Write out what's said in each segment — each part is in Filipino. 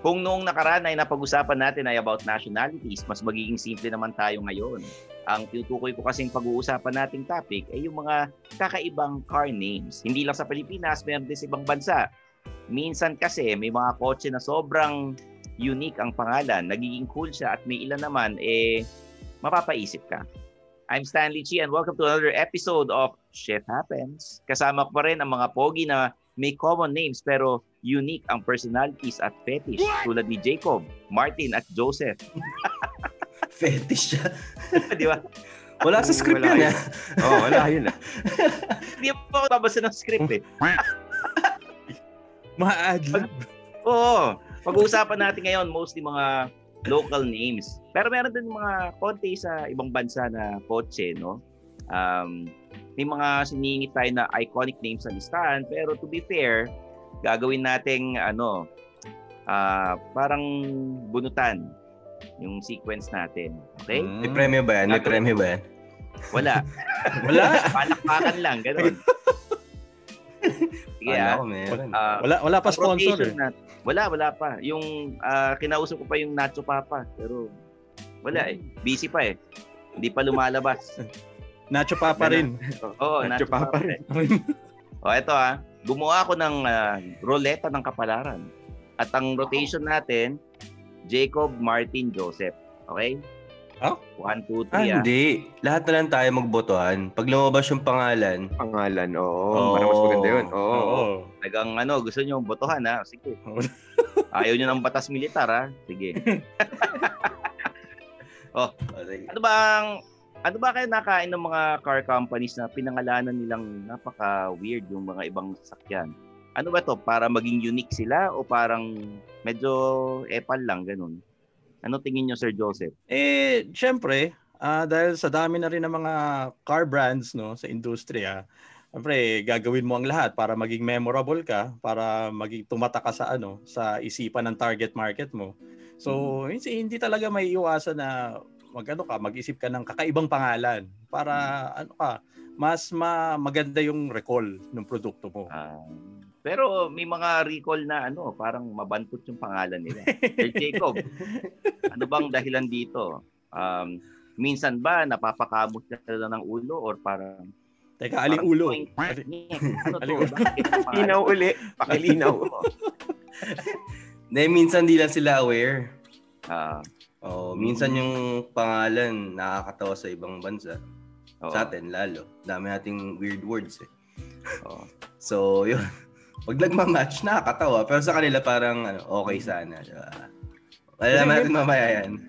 Kung noong nakaraan ay napag-usapan natin ay about nationalities, mas magiging simple naman tayo ngayon. Ang tinutukoy ko kasing pag-uusapan nating topic ay yung mga kakaibang car names. Hindi lang sa Pilipinas, meron din sa ibang bansa. Minsan kasi may mga kotse na sobrang unique ang pangalan, nagiging cool siya at may ilan naman mapapaisip ka. I'm Stanley Chi and welcome to another episode of Shit Happens. Kasama ko pa rin ang mga pogi na may common names pero unique ang personalities at fetish tulad ni Jacob, Martin at Joseph. Fetish siya. Di ba? Wala sa script yan. Wala yun. Hindi po babasa ng script eh. Ma-adlib. Oo. Pag-uusapan natin ngayon mostly mga local names. Pero meron din mga konti sa ibang bansa na kotse, no? May mga siningit tayo na iconic names sa listahan, pero to be fair, gagawin nating parang bunutan yung sequence natin. Okay? May premyo ba yan? Wala. Wala? Palakpakan lang, gano'n. Sige, wala pa sponsor. Wala pa. Yung kinausap ko pa yung Nacho Papa, pero wala eh. Busy pa eh. Hindi pa lumalabas. Nacho Papa rin. Oo, Nacho Papa rin. Ito gumawa ako ng roleta ng kapalaran. At ang rotation natin, Jacob, Martin, Joseph. Okay? 1, 2, 3. Hindi. Lahat na lang tayo magbotohan. Pag lumabas yung pangalan. Oo. Para mas maganda yun. Oo. Nagang gusto nyo botohan ha? Sige. Ayaw nyo ng batas militar ha? Sige. Ano ba kayo nakain ng mga car companies na pinangalanan nilang napaka-weird yung mga ibang sasakyan? Ano ba to? Para maging unique sila o parang medyo epal lang, ganun? Ano tingin nyo, Sir Joseph? Syempre, dahil sa dami na rin ng mga car brands no, sa industriya, syempre, gagawin mo ang lahat para maging memorable ka, para maging tumata ka sa isipan ng target market mo. So, hindi talaga may iwasan na mag-isip ka ng kakaibang pangalan para mas maganda yung recall ng produkto mo. Pero may mga recall na parang mabantot yung pangalan nila. Sir Jacob, ano bang dahilan dito? Minsan ba napapakamot ka ng ulo or parang Teka, aling ulo? Pakilinaw uli. Pakilinaw. Minsan di lang sila aware. Minsan yung pangalan nakakatawa sa ibang bansa. Sa atin lalo. Dami nating weird words eh. So, yun. Pag nagmamatch, nakakatawa. Pero sa kanila parang okay sana. Diba? Malalaman natin mamaya yan.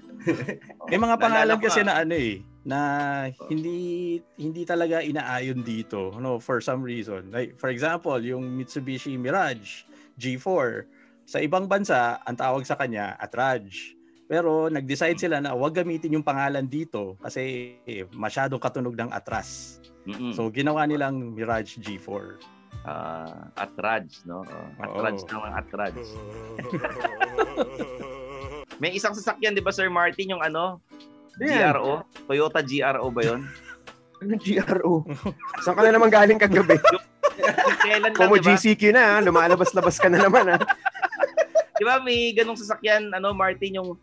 May mga pangalan kasi na hindi talaga inaayon dito for some reason. Like, for example, yung Mitsubishi Mirage G4. Sa ibang bansa, ang tawag sa kanya Atraj. Pero nag-decide sila na huwag gamitin yung pangalan dito kasi masyadong katunog ng Atras. So ginawa nilang Mirage G4. Atraj, no? Atraj naman Atraj. May isang sasakyan, di ba, Sir Martin, yung GRO? Toyota GRO ba yun? Ano GRO? Saan ka na naman galing kagabi? Kung mo GCQ na, lumalabas-labas ka na naman ha. Di ba may ganong sasakyan, Martin, yung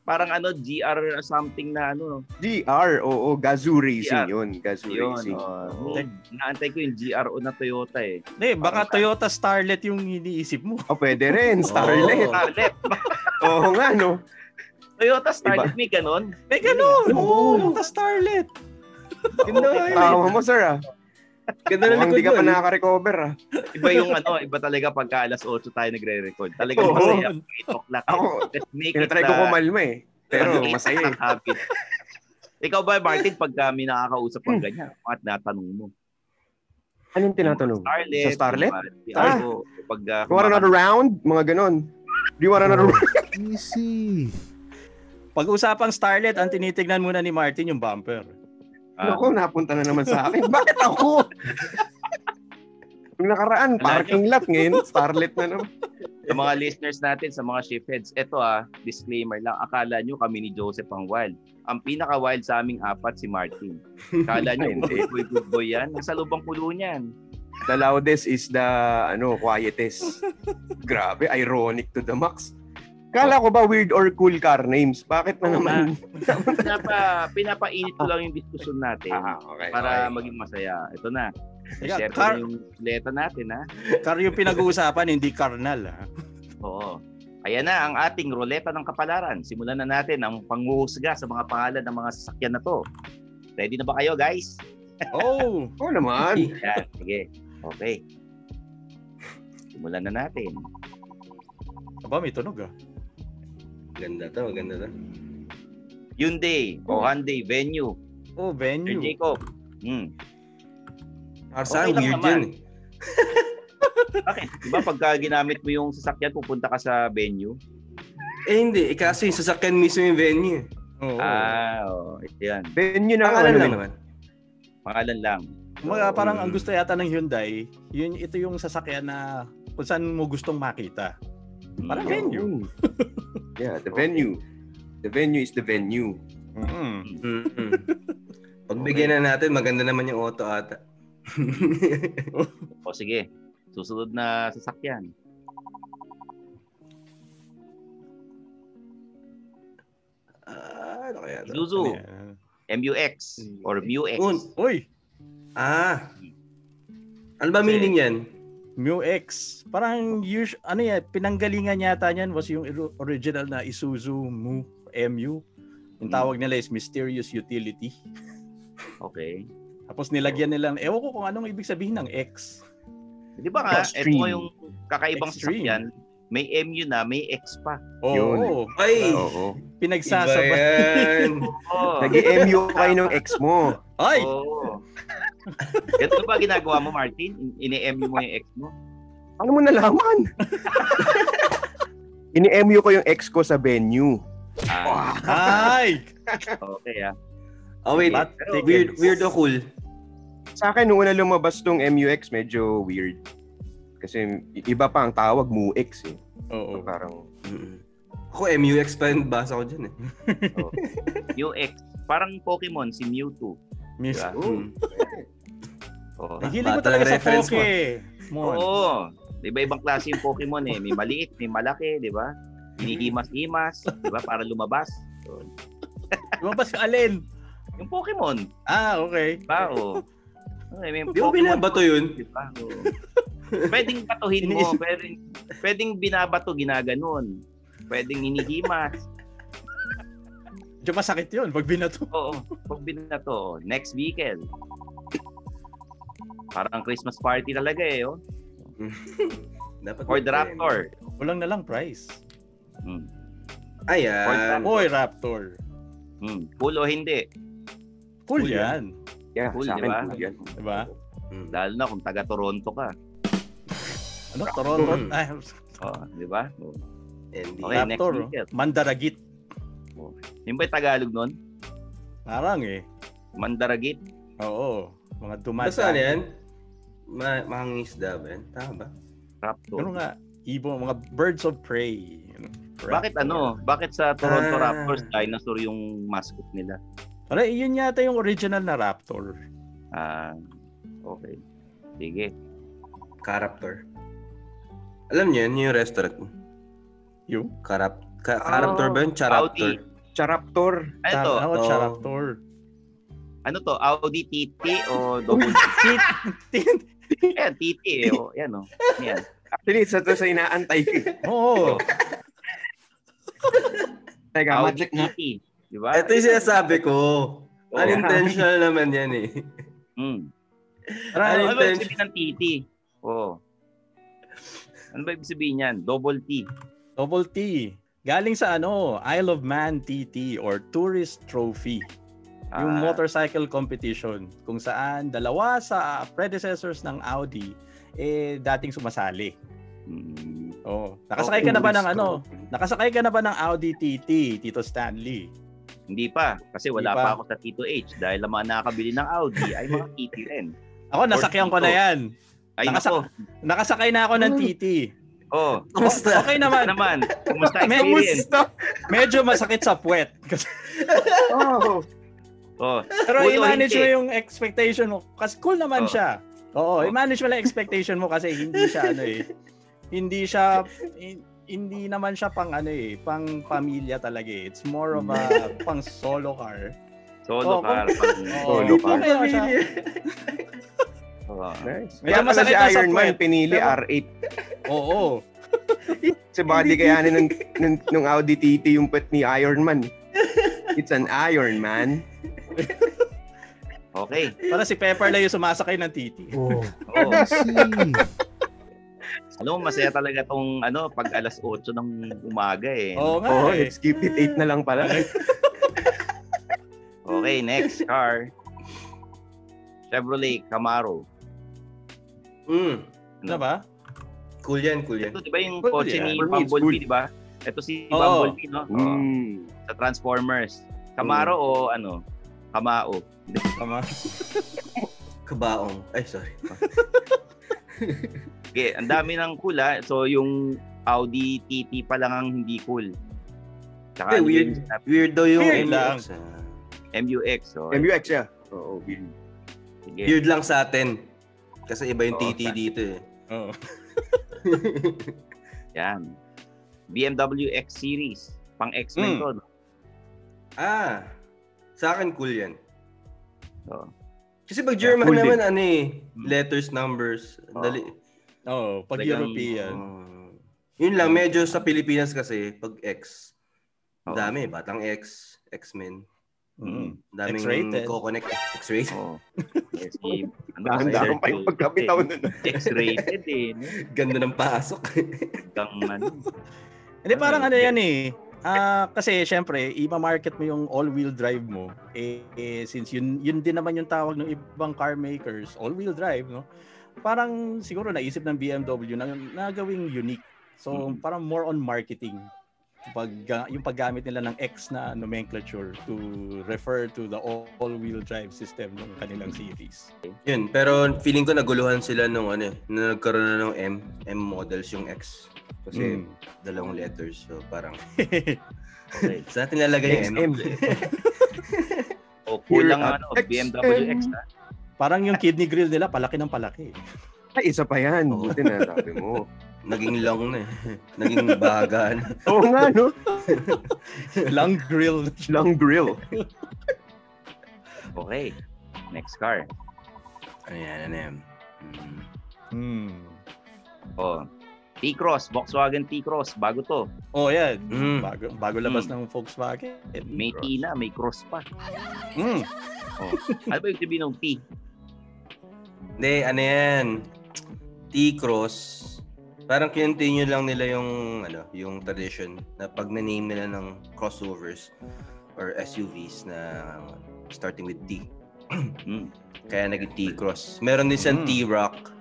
parang GR something na GR, oo, Gazoo Racing yun. Gazoo Racing. Naantay ko yung GRO na Toyota eh. Baka Toyota Starlet yung iniisip mo. Pwede rin, Starlet. Starlet. Oo nga, no? Toyota Starlet, may ganon? May ganon! Toyota Starlet. Tawa mo, sir Ganda na hindi ka pa nakaka-recover Iba talaga pagka alas 8 tayo nagre-record. Talagang masaya. 8 o'clock. Tinatry ko kumalma pero masaya habit. Ikaw ba, Martin, pagka may nakakausap ang ganyan, at natanong mo? Anong tinatanong? Sa Starlet? You want another round? Mga ganon. Do you want another round? Easy. Pag-usapang Starlet, ang tinitignan muna ni Martin yung bumper. Ako, napunta na naman sa akin. Bakit ako? Yung nakaraan, parking lot. Ngayon, Starlet na naman. Sa mga listeners natin, sa mga shift-heads, eto disclaimer lang. Akala nyo kami ni Joseph ang wild. Ang pinaka-wild sa aming apat, si Martin. Akala nyo, good boy yan. Nasa lubang pulo niyan. The loudest is the quietest. Grabe, ironic to the max. Kala ko ba weird or cool car names? Bakit na naman? Pinapainit ko lang yung diskusyon natin para maging masaya. Ito na. I-share ko na yung leto natin, ha? Car yung pinag-uusapan, hindi karnal, ha? Oo. Ayan na ang ating ruleta ng kapalaran. Simulan na natin ang panghuhusga sa mga pangalan ng mga sasakyan na to. Ready na ba kayo, guys? Oo naman. Yan, sige. Okay. Simulan na natin. Aba, may tunog, ah. Ganda to. Hyundai o Hyundai Venue. Oh, Venue. Sir Jacob. Saan weird yun eh. Bakit? Diba pagka ginamit mo yung sasakyan, pupunta ka sa venue? Hindi. Kasi yung sasakyan mismo yung venue. Yan. Venue na pangalan lang naman. Pangalan lang. Parang ang gusto yata ng Hyundai, ito yung sasakyan na kung saan mo gustong makita. Parang venue. Yeah, the venue. The venue is the venue. Pagbigyan na natin, maganda naman yung auto ata. O sige, susunod na sasakyan. Ano kaya ito? Isuzu. MUX or MUX. Uy! Ano ba meaning yan? MUX. Parang pinanggalingan yata niyan was yung original na Isuzu MU. Yung tawag nila is Mysterious Utility. Okay. Tapos nilagyan nilang, ewan ko kung anong ibig sabihin ng X. Di ba nga, ito yung kakaibang sasakyan, may MU na, may X pa. Oo. Ay! Pinagsasabay. Nag-MU kayo ng X mo. Ay! Ito ba ginagawa mo, Martin? Ini-MU mo yung X mo? Ano mo nalaman? Ini-MU ko yung X ko sa venue. Ay! Okay, wait. Weird o cool? Sa akin, nung una lumabas tong MUX, medyo weird. Kasi iba pa ang tawag, MUX eh. Oo. Parang... Ako, MUX pa rin basa ko dyan eh. UX. Parang Pokemon, si Mewtwo. Diba? Hilig ko talaga sa Pokemon. Oo. Iba-ibang klase yung Pokemon eh. May maliit, may malaki, di ba? Hinihimas-himas, di ba? Para lumabas. Lumabas ka alin? Yung Pokemon. Okay. Diba? Di ba binabato yun? Diba? Pwedeng batuhin mo. Pwedeng binabato, ginaganon. Pwedeng hinihimas. Medyo masakit yun pag binato. Oo. Pag binato. Next vehicle. Parang Christmas party talaga eh. Ford Raptor. Kulang na lang price. Ayan. Boy, Raptor. Cool o hindi? Cool yan. Yeah, cool, sa akin diba? cool yan. Diba? Lalo na kung taga-Toronto ka. Ano? Toronto? Di ba? Okay, Raptor. Mandaragit. Yung ba yung Tagalog nun? Parang eh. Mandaragit? Oo. Mga dumasa. Basta yan? Mangisda ba yan? Tama ba? Raptor. Ano nga? Mga birds of prey. Raptor. Bakit sa Toronto Raptors dinosaur yung mascot nila? Para yun yata yung original na Raptor. Okay. Sige. Caraptor. Alam niyo yun yung restaurant mo? Yung? Caraptor ba yun? Charaptor? Charaptor. Ano to? Charaptor. Ano to? Audi TT o double T? Yan, TT eh. Yan o. Yan. Actually, isa to sa inaantay ko. Oo. Teka, Audi TT. Diba? Ito yung sinasabi ko. Unintentional naman yan eh. Ano ba ibig sabihin ng TT? Ano ba ibig sabihin yan? Double T. Double T. Galing sa Isle of Man TT or Tourist Trophy. Yung motorcycle competition kung saan dalawa sa predecessors ng Audi dating sumasali. Nakasakay ka na ba ng Nakasakay ka na ba ng Audi TT, Tito Stanley? Hindi pa kasi wala pa ako sa Tito H dahil ang mga nakakabili ng Audi ay mga TT rin. Ako nasakyan ko na yan. Nakasakay na ako ng TT. Kumusta? Okay naman. Kumusta experience? Medyo masakit sa puwet. Pero i-manage mo yung expectation mo. Kasi cool naman siya. Oo, i-manage mo lang expectation mo kasi hindi siya hindi naman siya pang pang pamilya talaga eh. It's more of a pang solo car. Solo car. Solo car. Nice. Kaya pala si Iron Man pinili R8. Oo. Kasi baka di kayanin nung Audi TT yung pet ni Iron Man. It's an Iron Man. Okay. Para si Pepper lang yung sumasakay ng TT. Oh. Alam mo, masaya talaga tong pag alas 8 ng umaga eh. Oo nga Let's keep it 8 na lang pala. Okay, next car. Chevrolet Camaro. Ano ba? Cool yan. Ito, di ba yung Cool kotse ni yan. Bumblebee, di ba? Ito si Bumblebee, no? Sa Transformers. Camaro o Kamao? Kabaong. Ay, sorry. Okay, ang dami ng cool ha. So, yung Audi TT pa lang ang hindi cool. Tsaka, weird daw yung Weird MUX. MUX. So, MUX, yeah. Oo, weird. Sige. Weird lang sa atin. Kasi iba yung TT dito eh. Oo. Yan. BMW X Series. Pang X-Men to. No? Sa akin cool yan. So, Kasi pag German cool naman, letters, numbers. Dali. Pag European. Yun lang, medyo sa Pilipinas kasi, pag X, dami, Batang X, X-Men. Daming X-rated. co-connect. X-rated. Dahan-dahan pa yung pagkabitaw nun. X-rated eh. Ganda ng pasok. Hindi, parang yan eh. Kasi syempre, i-market mo yung all-wheel drive mo. Since yun din naman yung tawag ng ibang car makers, all-wheel drive, no? Parang siguro naisip ng BMW na gawing unique. So, parang more on marketing. Yung paggamit nila ng X na nomenclature to refer to the all-wheel drive system ng kanilang series. Yun, pero feeling ko naguluhan sila nung na nagkaroon na ng M models yung X. Kasi dalawang letters, so parang sa natin lalagay yung M. O kulang BMW X na. Parang yung kidney grill nila palaki ng palaki. Ay, isa pa yan. Buti na sabi mo. Naging long na eh. Naging baga na. Oo nga, no? Long grill. Long grill. Okay. Next car. Ano yan? T-Cross. Volkswagen T-Cross. Bago to. Yan. Bago labas ng Volkswagen. May T na. May cross pa. Ano ba yung sabihin ng T? Hindi, yan? T-Cross. Parang continue lang nila yung tradition na pag na-name nila ng crossovers or SUVs na starting with T. Kaya naging T-Cross. Meron din siyang T-Rock.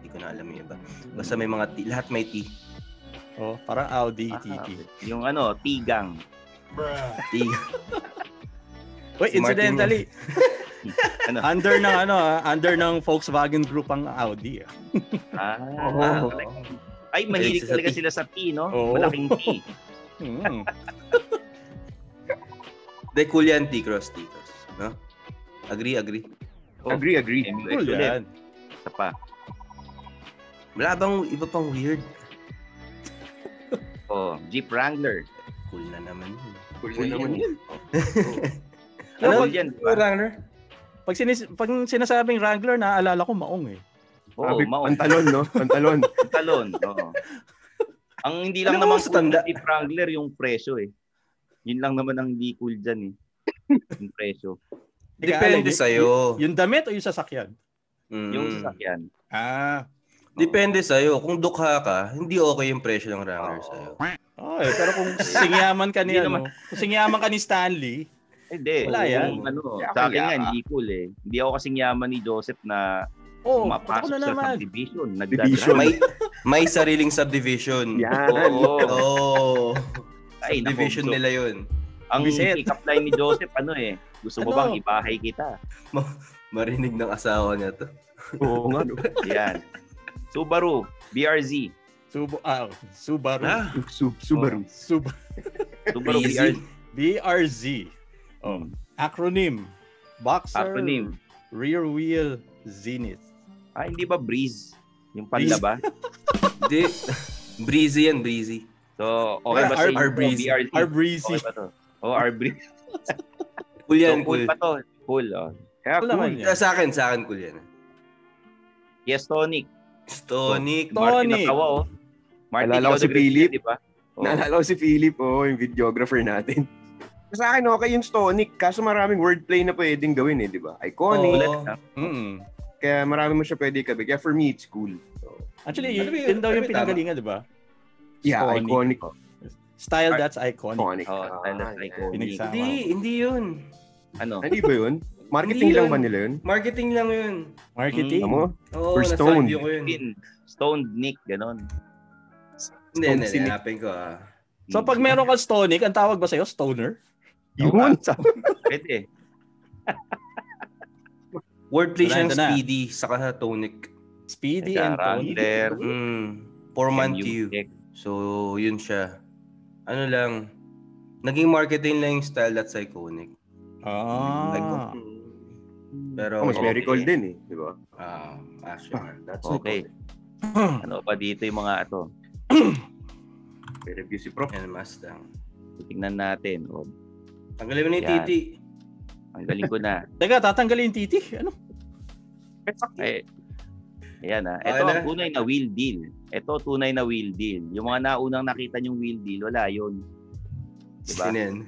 Hindi ko na alam yung iba. Basta may mga T. Lahat may T. Parang Audi TT. Yung T-Gang. T-Gang. Wait, incidentally, under ng Volkswagen Group ang Audi. Ay, mahilig talaga sila sa T, no? Malaking T. De cool yan, T-Cross. No? Agree. Agree. Cool yan. Isa pa. Wala bang iba pang weird? Jeep Wrangler. Cool na naman yun. Ano yan, diba? Wrangler? Pag sinasabing Wrangler, naaalala ko maong eh. Maong. Pantalon, no? Pantalon, oo. Ang hindi lang naman sa tanda? Jeep Wrangler yung presyo eh. Yun lang naman ang hindi cool dyan eh. Yung presyo. Depende sa'yo. Yung damit o yung sasakyan? Yung sasakyan. Depende sa'yo. Kung dukha ka, hindi okay yung presyo ng Wrangler sa'yo. Pero kung singyaman ka ni Stanley, hindi. Wala yan. Sa akin nga, hindi cool eh. Hindi ako kasing yaman ni Joseph na mapasok sa subdivision. May sariling subdivision. Yan. Subdivision nila yun. Ang pick-up line ni Joseph, gusto mo bang ibahay kita? Marinig ng asawa niya to. Oo nga. Yan. Subaru, BRZ. Subaru. Subaru. Subaru BRZ. Acronym. Boxer. Rear wheel Zenith. Hindi ba Breeze? Yung panlaba? Breezy yan, Breezy. So, okay ba sa R-Breezy. R-Breezy. Okay ba to? R-Breezy. Cool yan, so, cool. pa to. Cool, Kaya cool. Sa akin cool yan. Yes, Tonic. Martin natawa, Martin, naalala ko si Philip. Diba? Naalala ko si Philip, yung videographer natin. Sa akin, okay yung Stonic. Kaso maraming wordplay na pwedeng gawin di ba? Iconic. Kaya marami mo siya pwede kabi. Kaya for me, it's cool. So, actually, yun daw yung pinanggalingan, di ba? Yeah, iconic. Style that's iconic. Style that's iconic. Hindi yun. Ano? Hindi ba yun? Marketing lang ba nila yun? Marketing lang yun. Marketing? For Stone. Stoned Nick, ganon. Hindi, hanapin ko So pag meron ka Stonic, ang tawag ba sa'yo? Stoner? Yun. Pwede. Wordplay siyang Speedy, saka Tonic. Speedy and Tonic. 4 month you. So, yun siya. Ano lang, naging marketing lang yung style that's iconic. Pero mas miracle din di ba? Actually, that's okay. Ano pa dito yung mga ito? Review si Prof. Yan, Mustang. Tingnan natin. Tanggalin mo na yung titi. Tanggalin ko na. Teka, tatanggalin yung titi? Ano? Ayan Ito ang tunay na wheel deal. Ito tunay na wheel deal. Yung mga naunang nakita yung wheel deal, wala yun. Diba? Yan.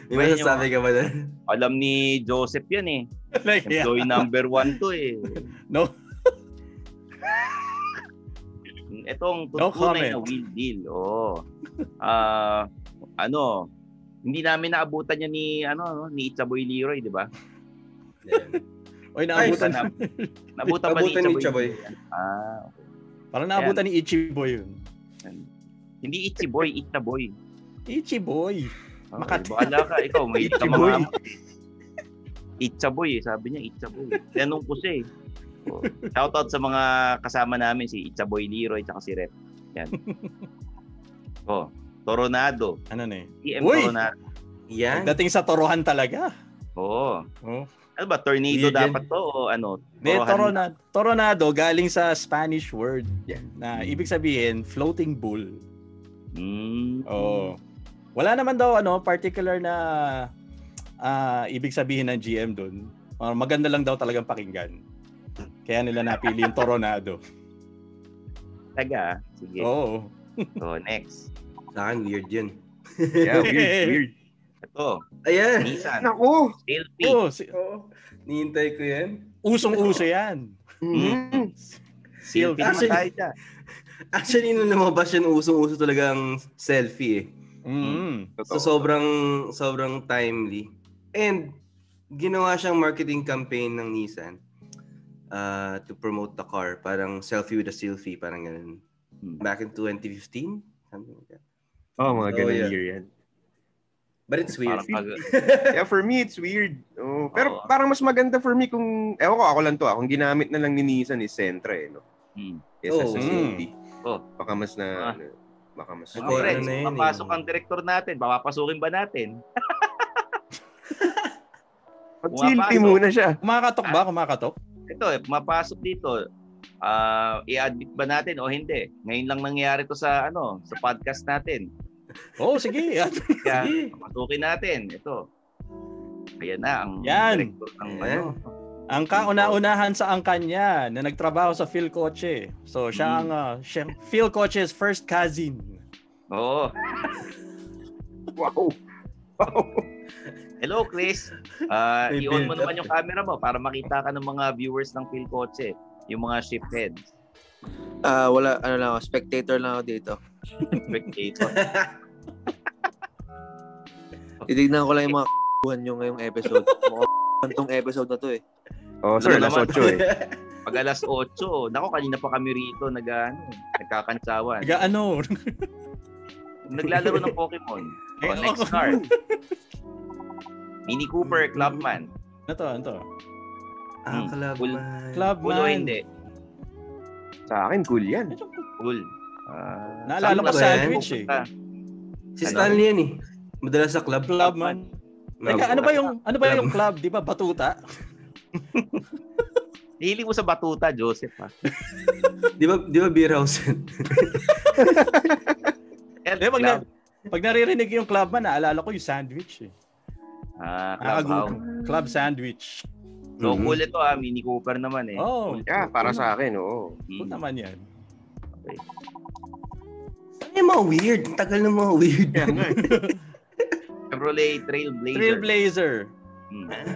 May masasabi ka ba doon? Alam ni Joseph yan Employee number 1 to No. Itong tunay na wheel deal. Hindi namin naabutan yan ni Itchaboy Leroy, di ba? Oy, naabutan. Naabutan ba ni Itchaboy? Okay. Parang naabutan ni Itchiboy yun. Hindi Itchiboy, Itchaboy. Itchiboy. Makati. Baala ka, ikaw may mga Itchaboy, sabi niya Itchaboy. Tanong ko siya Shoutout sa mga kasama namin, si Itchaboy Leroy at si Rep. Yan. Toronado. Ano na Toronado. Yan. Dating sa Torohan talaga. Ano ba, tornado dapat to o ano? Toronado galing sa Spanish word na ibig sabihin floating bull. Wala naman daw particular na ibig sabihin ng GM doon. Maganda lang daw talagang pakinggan. Kaya nila napili yung Toronado. Taga, sige. So, next. Sa akin, weird yun. Yeah, weird. Ito. Ayan. Nissan. Naku. Selfie. Nihintay ko yan. Usong-uso yan. Selfie naman tayo dyan. Actually, nung lumabas yan, usong-uso talagang selfie So, sobrang timely. And, ginawa siyang marketing campaign ng Nissan to promote the car. Parang selfie with a selfie. Parang ganun. Back in 2015? Something like that. Mga ganun year yan. But it's weird. Yeah, for me, it's weird. Pero parang mas maganda for me kung, ako lang to, kung ginamit na lang ni Nissan is Sentra Yes, sa Cindy. Baka mas papasok ang direktor natin. Papapasukin ba natin? Pag-silpi muna siya. Kumakatok? Ito, mapasok dito. I-admit ba natin o hindi? Ngayon lang nangyayari to sa podcast natin. Sige. Kaya, pasukin natin. Ito. Ayan na, ang director ng Ang kauna-unahan sa angkanya na nagtrabaho sa Phil Coche. So, siya ang Phil Coche's first cousin. Oo. Wow. Hello, Chris. I-on mo naman yung camera mo para makita ka ng mga viewers ng Phil Coche. Yung mga shipheads. Wala, spectator lang ako dito. Spectator. Titignan ko lang yung mga nyo ngayong episode. Mukhang tong episode na to Sir, alas 8 Pag alas 8, kanina pa kami rito nagkakantsawan. Naglalaro ng Pokemon. Next card. Mini Cooper, Clubman. Ito. Clubman. Cool o hindi? Sa akin, cool yan. Cool. Naalala ko sandwich Si Stanley yan Madalas sa Clubman. Teka, ano ba yung club? Di ba Batuta? Hiling mo sa batuta, Joseph, ha? Di ba beer house? Pag naririnig yung Clubman, naalala ko yung sandwich eh. Club sandwich. So, cool ito Mini Cooper naman eh. Oh. Yeah, para sa akin, oo. Cool naman yan. Okay. Ano yung mga weird? Ang tagal ng mga weird. Chevrolet Trailblazer. Trailblazer.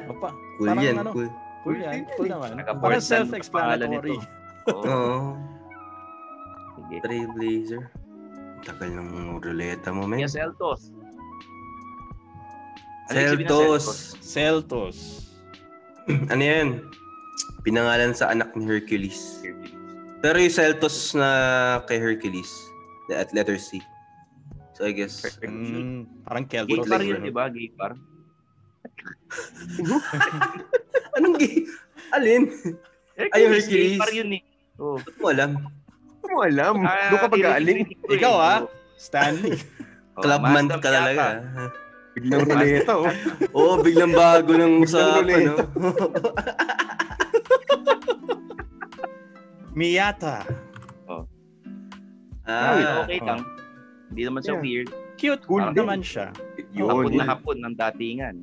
Opa, cool yan, cool. Cool yan, cool naman. Parang Parang self-explanatory. Oo. Sige. Trailblazer. Tagal ng ruleta mo, men. Yes, Seltos. Seltos. Ano yan? Pinangalan sa anak ni Hercules. Pero yung Seltos na kay Hercules, at letter C. So I guess parang Keltos. Gay par yun, di ba? Gay par. Anong gay? Alin? Ay, Hercules. Gay par yun eh. Oh. Ba't mo alam? Doon ka pag-aaling. Ikaw Stanley. Clubman ka talaga. Biglang ruleta, Oo, biglang bago ng usapan, no? Miyata. Okay lang. Hindi naman siya weird. Cute, cool naman siya. Hapon na hapon ng datingan.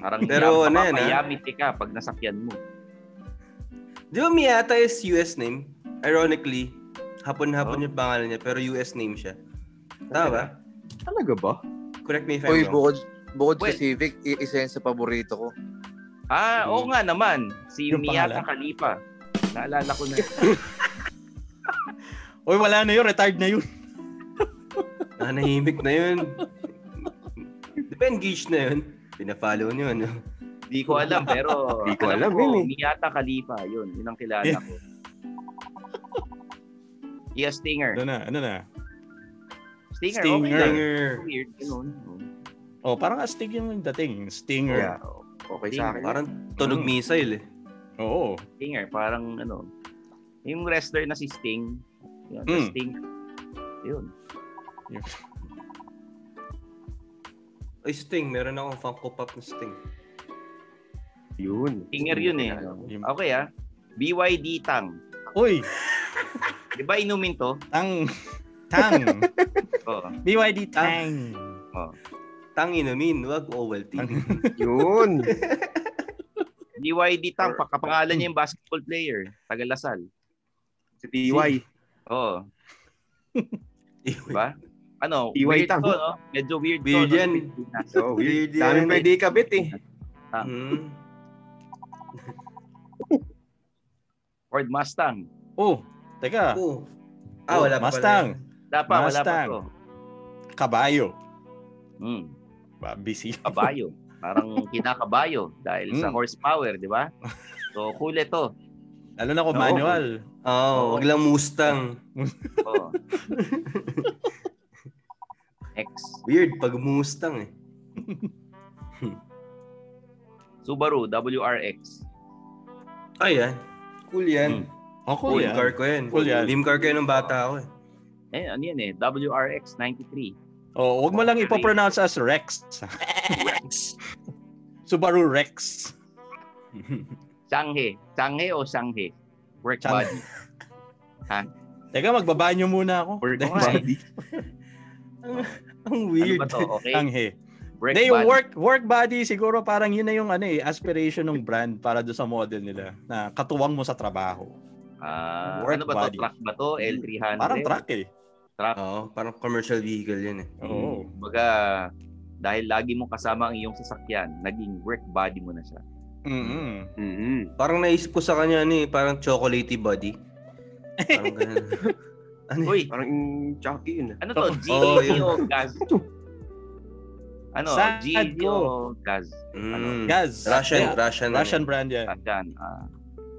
Parang pero ano yan, mapapayamit ka pag nasakyan mo. Di ba Miyata is US name? Ironically, hapon-hapon yung pangalan niya, pero US name siya. Tama ba? Talaga ba? Correct me if I'm wrong. Bukod sa Civic, isa yan sa paborito ko. Oo nga naman. Si yung Miyata Khalifa. Naalala ko na. Oy, wala na yun. Retired na yun. Nahimik na yun. Di ba engaged na yun? Pina-follow niyo, ano? Di ko alam, pero di ko alam yun eh. Miyata Khalifa, yun. Yun ang kilala ko. Iya, Stinger. Ano na? Stinger. Weird, ganun. Parang astig yung dating. Stinger. Yeah. Okay sa akin. Parang tunog missile eh. Oo. Stinger, parang yung wrestler na si Sting. Yun, Sting. Yun. Ay, Sting. Meron akong Funko Pop na Sting. Yun. Stinger yun eh. Okay BYD Tang. Uy! Di ba inumin to? Tang. BYD Tang. Tang inumin, wag Ovaltine. Yun. BYD Tang, kapangalan niya yung basketball player. Tagalasal. Si TY. Oo. Diba? TY weird Tang. to, no? Medyo weird to. Weird yan. Weird. Dami pwede ikabit eh. Ford Mustang. Teka. Wala pa Mustang. Wala pa to. Kabayo. Busy. Kabayo. Parang kinakabayo dahil sa horsepower, di ba? So, cool ito. Lalo na kung manual. Wag lang Mustang. X. Weird pag Mustang eh. Subaru WRX. Yan. Cool yan. Cool yan. Car ko yan. Cool yan. Dream car ko yan ng bata ako eh. Ano yan eh? WRX 93. Huwag mo lang ipopronounce as Rex. Rex. Subaru Rex. Sanghe. Sanghe o Sanghe? Work body. Teka, magbabanyo muna ako. Work body. Ang weird. Ano ba to? Okay. Sanghe. Yung work body siguro parang yun na yung aspiration ng brand para do sa model nila na katuwang mo sa trabaho. Ano ba to? Truck ba to? L300? Parang truck eh. Truck. Parang commercial vehicle yan eh. Baga, dahil lagi mong kasama ang iyong sasakyan, naging work body mo na siya. Parang naisip ko sa kanya parang chocolatey body. Parang ganun. Uy, parang Chucky yun. Ano to? G o gas? G o gas? Gas. Russian brand yan.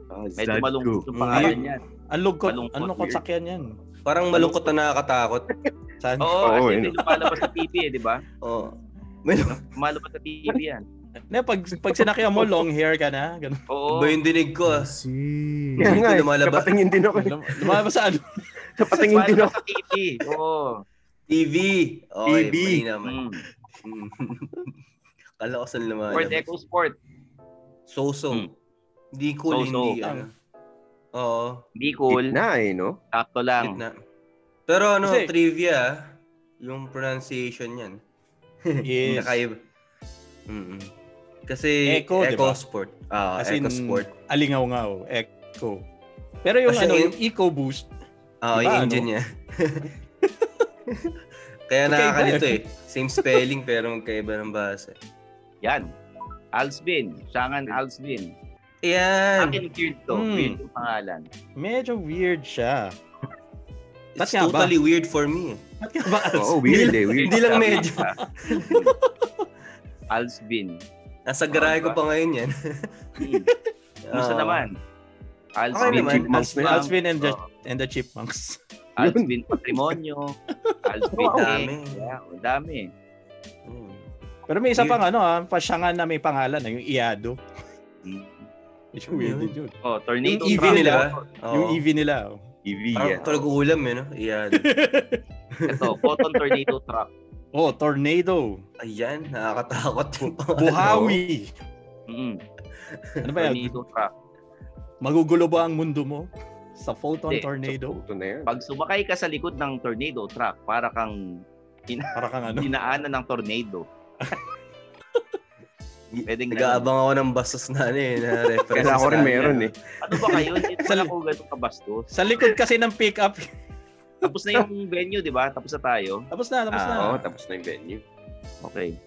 Medyo malungkot yung pangalan yan. Ang lungkot sakyan yan. Parang malungkot na nakakatakot. Kasi may lumalabas sa TV di ba? Lumalabas sa TV yan. Pag sinakyan mo, long hair ka na. Ganun. Iba yung dinig ko Kaya nga, napatingin din ako. Lumalabas sa ano? Napatingin din ako. Sa TV. TV. TV. Naman. Kala ko saan lumalabas. Ford EcoSport. So. Hindi cool, hindi. Oo. Hindi cool. Gitna no? Sakto lang. Gitna. Pero trivia, yung pronunciation yan. Yes. Kakaiba. Kasi Echo, diba? Sport. Echo Sport. Alingaw-ngaw, Echo. Pero yung yung EcoBoost. Yung engine niya. Kaya nakakalito Same spelling pero magkaiba ng basa. Yan. Alsbin. Shangan Alsbin. Yan. Akin weird to. Weird yung pangalan. Medyo weird siya. It's totally weird for me. Ba't ka ba? Weird weird. Hindi lang medyo. Alsbin. Nasa garahe ko pa ngayon yan. Gusto naman. Alsbin and the Chipmunks. Alsbin Patrimonio. Alsbin dami. Dami. Pero may isa pang pasyangan na may pangalan yung Iado. It's weird din yun. Tornado. Yung EV nila. Yung EV nila. EV yan. Tulog ulam Iado. Ito, Cotton Tornado Truck. Tornado. Ayan, nakakatakot yung Buhawi. Ano ba yan? Tornado Truck. Magugulo ba ang mundo mo sa Photon Tornado? Pag sumakay ka sa likod ng tornado truck, para kang dinaanan ng tornado. Nag-aabang ako ng bastos na na reference. Kaya ako rin meron Ano ba kayo? Hindi pala ako ganun kabastos. Sa likod kasi ng pick-up. Tapos na yung venue, di ba? Tapos na tayo. Tapos na. Oo, tapos na yung venue. Okay.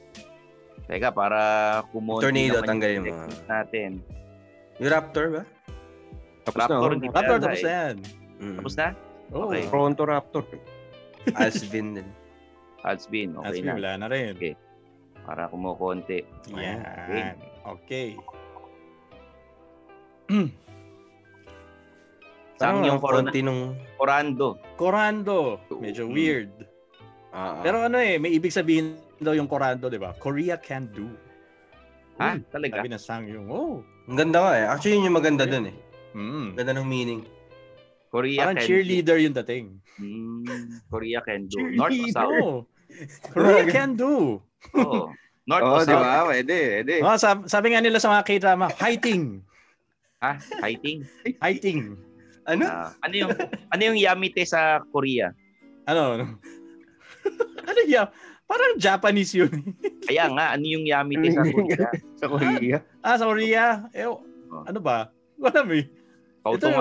Teka, para kumonti tornado, tanggalin mo. Natin. Yung Raptor ba? Raptor, tapos na yan. Tapos na? Okay. Toronto Raptor. Alsbin din. Alsbin, okay na. Wala na rin. Okay. Para kumukonti. Yan. Okay. Saan yung Corando. Medyo weird. Pero may ibig sabihin daw yung Corando, di ba? Korea can do. Talaga? Sabi na sang yung, Ang ganda nga Actually, yun yung maganda dun Ganda ng meaning. Korea parang cheerleader yung dating. Korea can do. North or South? Korea can do. North or South? Diba? Pwede. Sabi nga nila sa mga K-drama, hiting. Hiting? Ano? Ano yung Yamite sa Korea? Ano yan? Parang Japanese yun. Kaya nga, ano yung Yamite sa Korea? Sa Korea? Sa Korea? Ano ba? Wala mo Kautong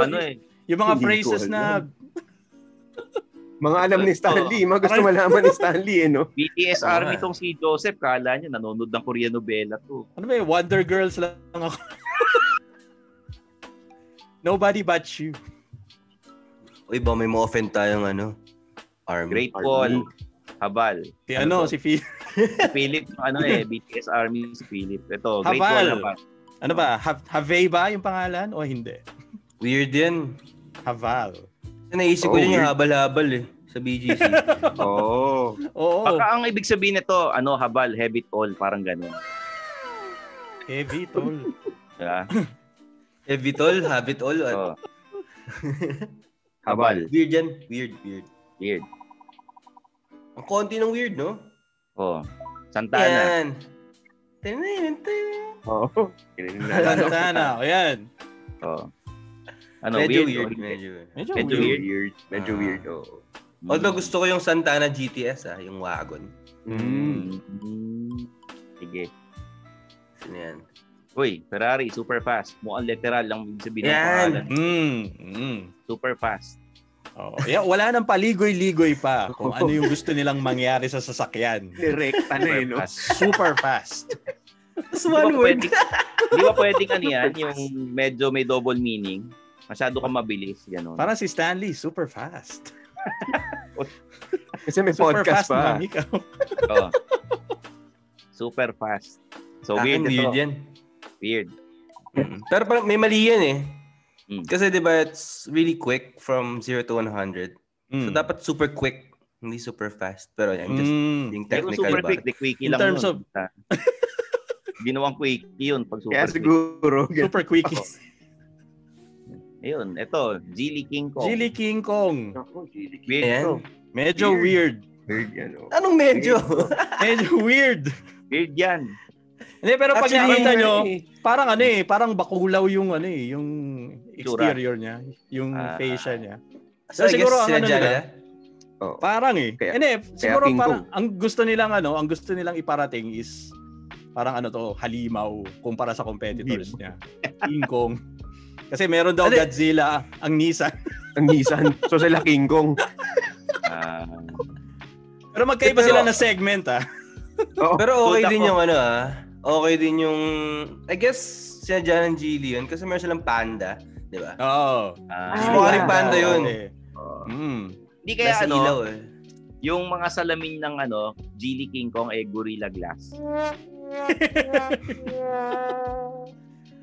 yung mga phrases na mga alam ni Stanley. Mga gusto malaman ni Stanley, BTS Army tong si Joseph. Kala niya, nanonood ng Korean novela to. Ano ba Wonder Girls lang ako. Nobody but you. Uy, ba may ma-offend tayong Army. Great Wall. Habal. Si Philip. Philip, BTS Army si Philip. Ito, Great Habal. Wall, Habal. Ano ba? Have ba yung pangalan o hindi? Weird yan. Haval. Naisip ko yung habal-habal sa BGC. Oo. Baka ang ibig sabihin nito, habal, heavy toll, parang ganun. Heavy toll. Yeah. Heavy toll, habit all. Habal. Weird yan. Weird. Ang konti ng weird, no? Santana. Yan. Santana. Ayan. Medyo weird? Medyo weird. Although gusto ko yung Santana GTS, yung wagon. Sige. Sino yan? Uy, Ferrari, super fast. Mukhang literal lang sabihin ng pangalan. Super fast. Wala nang paligoy-ligoy pa kung ano yung gusto nilang mangyari sa sasakyan. Direct, Super fast. One word. Di ba pwedeng yan, yung medyo may double meaning? Masyado kang mabilis, gano'n. Parang si Stanley, super fast. Kasi may super podcast fast pa. Super fast. So weird yan. Weird. Pero parang may mali yan Kasi diba it's really quick from 0 to 100. So dapat super quick, hindi super fast. Pero I'm just being technical. Super quick, di quickie lang. In terms of ginawang quickie yun pag super kaya siguro super quickie. Ayun, ito, Geely King Kong. Weird to. Medyo weird. Weird yan. Anong medyo? Medyo weird. Weird yan. Hindi, pero pag nakita nyo, parang parang bakulaw yung yung exterior niya, yung facial niya. So siguro ang nila, parang Hindi, siguro parang ang gusto nilang iparating is parang halimaw kumpara sa competitors niya. King Kong. Kasi meron daw Godzilla, ang Nissan. So sila King Kong. Pero magkaiba sila na segment Pero okay din yung okay din yung I guess sinadya ng Geely yun kasi meron silang panda, di ba? Oo. Mukhang panda yun. Hindi kaya ilaw, yung mga salamin ng Geely King Kong Gorilla Glass.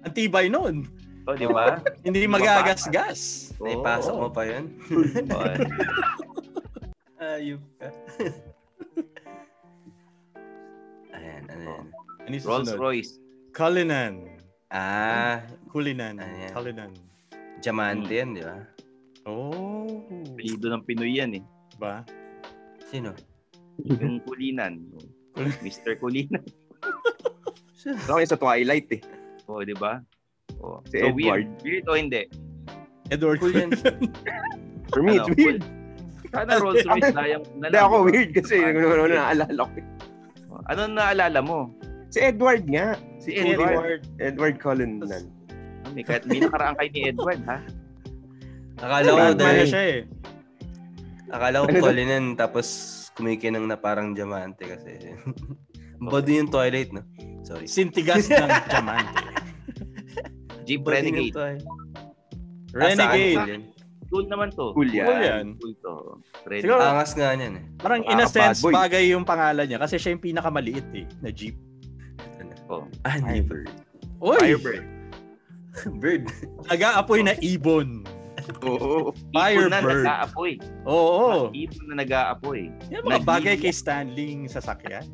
Ang tibay nun. Di ba? Hindi magagasgas. Naipasok mo pa yun? Ayup ka. Ayan. Rolls-Royce. Cullinan. Cullinan. Diamante yan, di ba? Pilido ng Pinoy yan Ba? Sino? Yung Cullinan. Mr. Cullinan. Ako yung sa Twilight di ba? Si Edward. Weird o hindi? Edward Cullinan. For me, it's weird. Sana Rolls-Royce na Hindi ako weird kasi naalala ko. Ano naalala mo? Si Edward nga. Si Edward Cullinan. May nakaraan kay ni Edward, ha? Akala ko dahil siya Akala ko Cullinan tapos kumikinang na parang diamante kasi. Bado yung Twilight, no? Sorry. Sintigas ng diamante. Jeep Renegade. Cool naman to. Cool yan. Cool to. Siguro, angas nga niyan Parang in a sense, bagay yung pangalan niya kasi siya yung pinakamaliit na Jeep. Firebird. Firebird. Bird. Nag-aapoy na ibon. Oo. Firebird. Nag-aapoy. Oo. Ibon na nag-aapoy. Yan mga bagay kay Stanley sa sasakyan.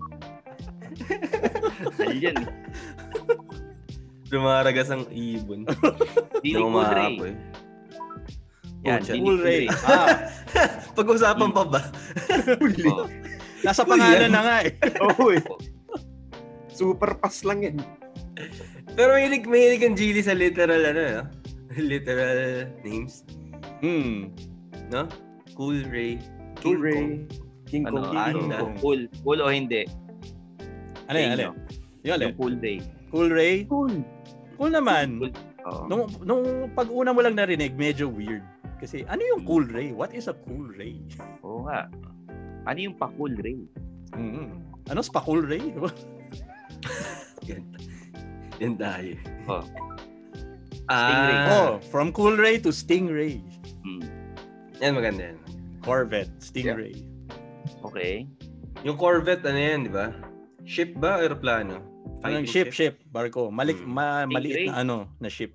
Ayun. Lumaragas ang ibon. Dili Cool Ray. Yan, Cool Ray. Pag-usapan pa ba? Nasa pangalan na nga Super pass lang yan. Pero mahilig ang Geely sa literal literal names. No? Cool Ray. King Kong. Cool o hindi? Ano yan? Yung Cool Ray. Cool Ray? Cool naman. Cool. Nung pag-una mo lang narinig, medyo weird. Kasi ano yung Cool Ray? What is a Cool Ray? Oo nga. Ano yung pa-Cool Ray? Ano pa-Cool Ray? Yan tayo. Stingray. From Cool Ray to Stingray. Yan maganda yan. Corvette, Stingray. Yeah. Okay. Yung Corvette, ano yan, di ba? Ship ba? Aeroplano? Anong ship, barko. Maliit na na ship.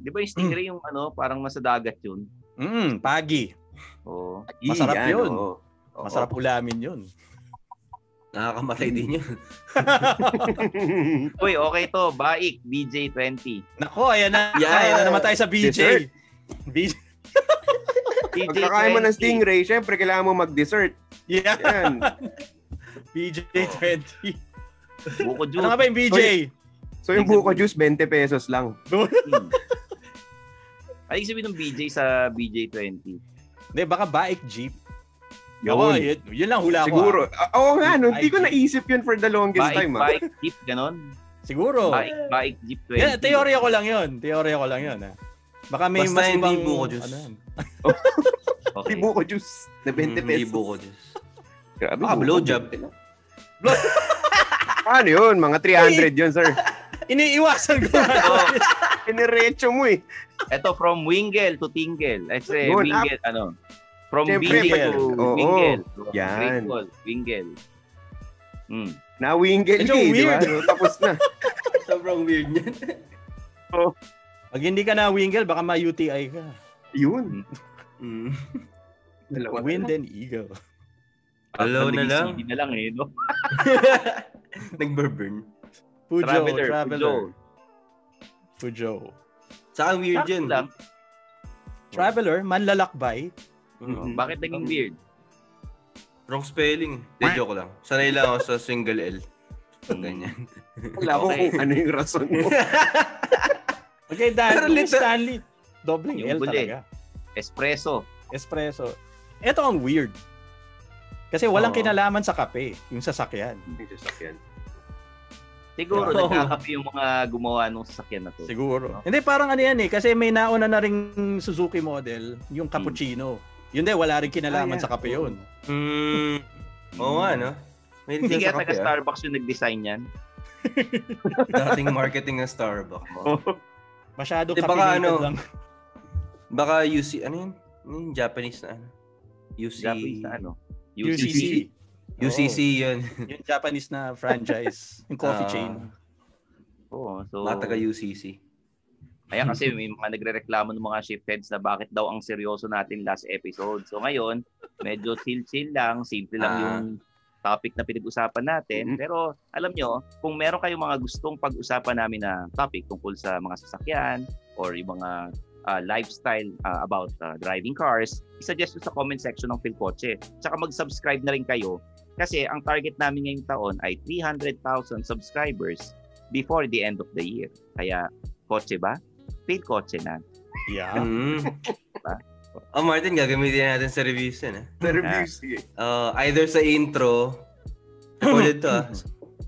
Di ba yung Stingray yung parang nasa dagat yun? Pagi. Masarap yun. Masarap ulamin yun. Nakakamatay din yun. Uy, okay to. Baik, BJ20. Nako, ayan na. Ayan na naman tayo sa BJ. Pagkakain mo ng Stingray, syempre kailangan mo mag-dessert. Yan. BJ20. Buko juice. Ano nga ba yung BJ? So yung buko juice, 20 pesos lang. Ay, sabihin ng BJ sa BJ20. Hindi, baka Baik Jeep. Yun lang hula ko. Siguro. Oo nga, hindi ko naisip yun for the longest time. Baik Jeep, ganon? Siguro. Baik Jeep 20. Yeah, teorya ko lang yun. Baka may basta mas ibang buko juice. Okay. Buko juice na 20 pesos. Buko juice. Blowjob. Ano yun? Mga 300 yun, sir. Iniiwasan ko. Inirecho mo Ito, from Wingle to Tingle. Wingle, From Wingle to Wingle. Yan. Wingle. Na-wingle diba? Tapos na. Sobrang weird niyan. Pag hindi ka na-wingle, baka ma-UTI ka. Yun. Wind and Eagle. Hello na lang. Hindi na lang no? Nag-burn. Traveler. Pujo. Saan weird yun? Traveler, manlalakbay. Bakit naging weird? Wrong spelling. Joke lang. Sanay lang ako sa single L. Ganyan. Wala ko kung ano yung rason mo. Okay, dahil Stanley. Dobleng L talaga. Espresso. Ito ang weird. Kasi walang kinalaman sa kape, yung sasakyan. Siguro nagkakape yung mga gumawa ng sasakyan na to. Siguro. Hindi, parang ano yan kasi may nauna na ring Suzuki model, yung cappuccino. Yun din, wala rin kinalaman sa kape yun. Oo nga, no? Hindi kaya taga-Starbucks yung nag-design yan. Dating marketing ng Starbucks. Masyado caffeinated lang. Baka UC, ano yun? Yung Japanese na ano? Japanese na ano? UCC yun. Yung Japanese na franchise. Yung coffee chain. Oo. So, taga UCC. Kaya kasi may mga nagre-reklamo ng mga shift-heads na bakit daw ang seryoso natin last episode. So ngayon, medyo chill-chill lang. Simple lang yung topic na pinag-usapan natin. Pero alam nyo, kung meron kayong mga gustong pag-usapan namin na topic tungkol sa mga sasakyan or yung mga lifestyle about driving cars, i-suggest nyo sa comment section ng Phil Kotse. Tsaka mag-subscribe na rin kayo kasi ang target namin ngayong taon ay 300,000 subscribers before the end of the year. Kaya, Kotse ba? Phil Kotse na. Yeah. Martin, gagamitin natin sa reviews yun. Sa reviews, sige. Either sa intro, recorded to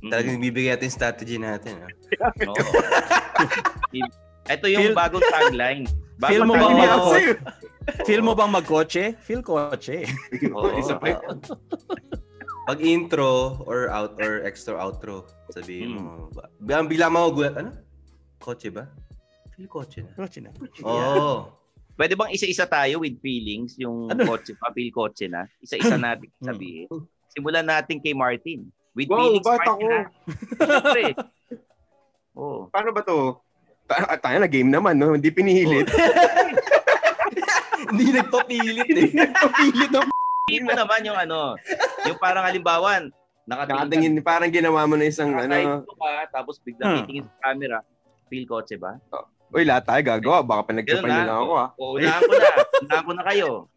talagang bibigay natin strategy natin. Ito yung bagong tagline. Feel mo bang mag-kotse? Feel kotse. Isa pa yun. Pag intro or extra outro, sabihin mo. Bigla magugulat, ano? Kotse ba? Feel kotse na. Kotse na. Pwede bang isa-isa tayo with feelings? Yung kotse pa, feel kotse na? Isa-isa natin sabihin. Simulan natin kay Martin. With feelings, Martin na. Siyempre. Paano ba to? Tayo na game naman, no? Hindi pinihilit. Hindi nagpapilit eh. Hindi mo naman yung yung parang halimbawa, nakatingin, parang ginawa mo na isang tapos biglang titingin sa camera, feel kotse ba? Uy, lahat tayo gagawa. Baka pinagkapan nyo lang ako, Unahan ko na kayo.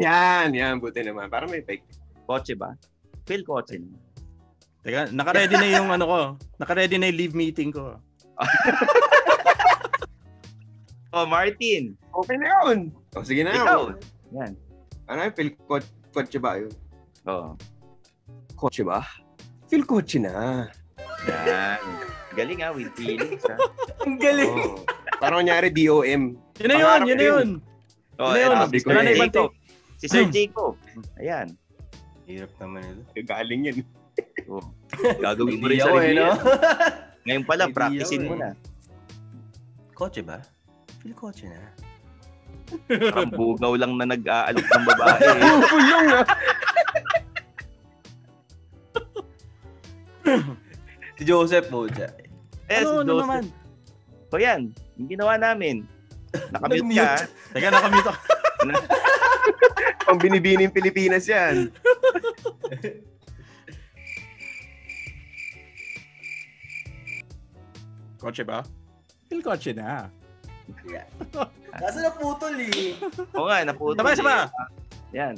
Yan, buti naman. Parang may fake. Kotse ba? Feel kotse na. Teka, naka-ready na yung naka-ready na yung leave meeting ko. Martin. Okay na yun. Sige na. Ikaw. Yan. Ano yung feel kotse ba yun? Kotse ba? Feel kotse na. Yan. Galing with feelings Ang galing. Parang kunyari DOM. Yun na yun. Si Sir Jacob. Ayan. Hirap naman ito. Galing yan. Gagawin mo rin sa review. Ngayon pala, practicein mo na. Kotse ba? Feel kotse na. Parang bugaw lang na nag-aalok ng babae. Pulong na. Si Joseph po dyan. Si Joseph. Naman? So yan, yung ginawa namin. Nakamute ka. Teka, nakamute ako. Pang binibining Pilipinas yan. Kotse ba? Feel kotse na. Kaso naputol eh. Oo nga, naputol. Sama. Yan.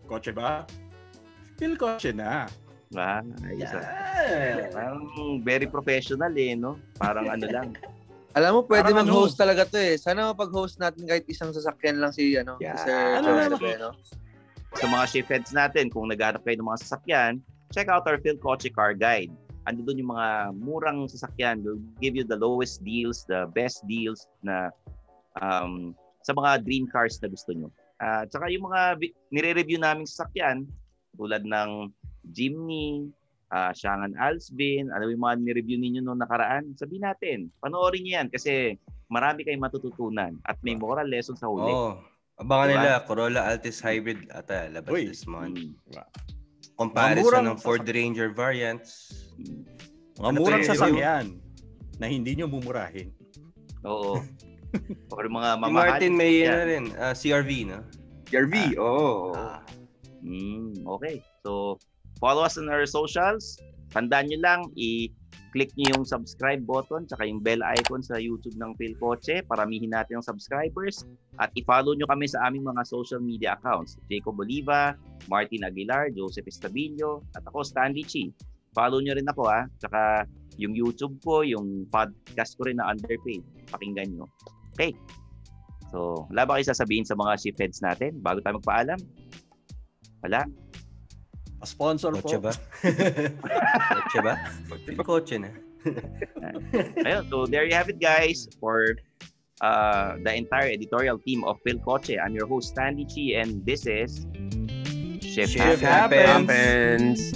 Kotse ba? Feel kotse na. Parang very professional no? Parang lang. Alam mo, pwede mag-host talaga to eh. Sana mapag-host natin kahit isang sasakyan lang si Sir Joseph, no? Sa mga shift-heads natin, kung naghanap kayo ng mga sasakyan, check out our Phil Kotse Car Guide. Ando doon yung mga murang sasakyan. We'll give you the lowest deals, the best deals na sa mga dream cars na gusto nyo. Tsaka yung mga nire-review naming sasakyan, tulad ng Jimny, Changan Alsbin, yung mga nire-review ninyo noong nakaraan, sabihin natin, panoorin nyo yan kasi marami kayong matututunan at may moral lesson sa huli. Abangan nila, Corolla Altis Hybrid ata labas this month. Comparison ng Ford Ranger variants. Mga murang sasakyan na hindi nyo mumurahin. Oo. Or mga mamahal. Martin may rin, CRV, no? CRV, okay. So, follow us on our socials. Tandaan nyo lang, i-click nyo yung subscribe button tsaka yung bell icon sa YouTube ng Phil Kotse. Paramihin natin ang subscribers. At i-follow nyo kami sa aming mga social media accounts. Jacob Oliva, Martin Aguilar, Joseph Estabillo, at ako, Stanley Chi. Follow nyo rin ako Tsaka yung YouTube ko, yung podcast ko rin na Underpaid. Pakinggan nyo. Okay. So, wala ba kayo sasabihin sa mga shipheads natin bago tayo magpaalam? Wala? Sponsor Kotse po. ba? Kotse ba? Kotse na. Ayun, so there you have it guys for the entire editorial team of Phil Kotse. I'm your host Stanley Chi and this is Shift Happens.